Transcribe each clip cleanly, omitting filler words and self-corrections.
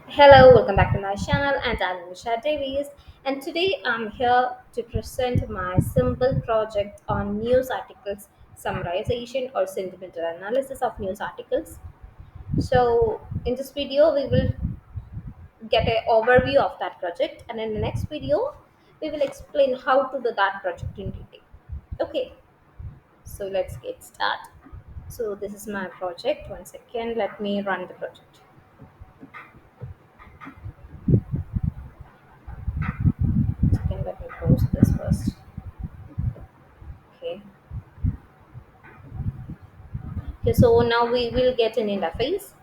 Hello, welcome back to my channel, and I'm Nimisha Davis. And today I'm here to present my simple project on news articles summarization or sentimental analysis of news articles. So, in this video, we will get an overview of that project, and in the next video, we will explain how to do that project in detail. Okay, so let's get started. So, this is my project. One second, let me run the project. Second, let me close this first. Okay. Okay, so now we will get an interface.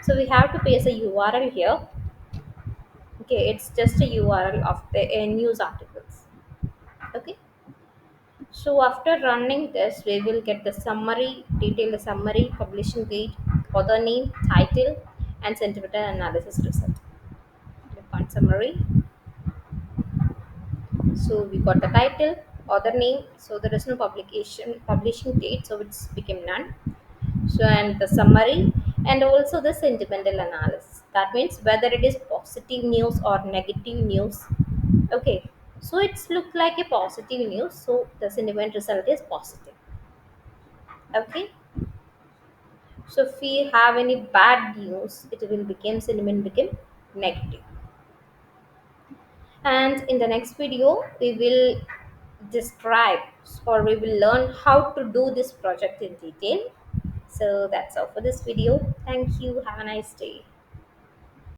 So we have to paste a URL here. Okay, it's just a URL of the news articles. Okay, so after running this, we will get the summary, detailed summary, publishing date, author name, title, and sentimental analysis result. Click on summary. So we got the title, author name. So there is no publishing date, so it's became none. So and the summary and also the sentimental analysis, that means whether it is positive news or negative news. Okay, so it's look like a positive news, so the sentiment result is positive. Okay, so if we have any bad news, it will become sentiment become negative. And in the next video we will describe or we will learn how to do this project in detail. So that's all for this video. Thank you, have a nice day.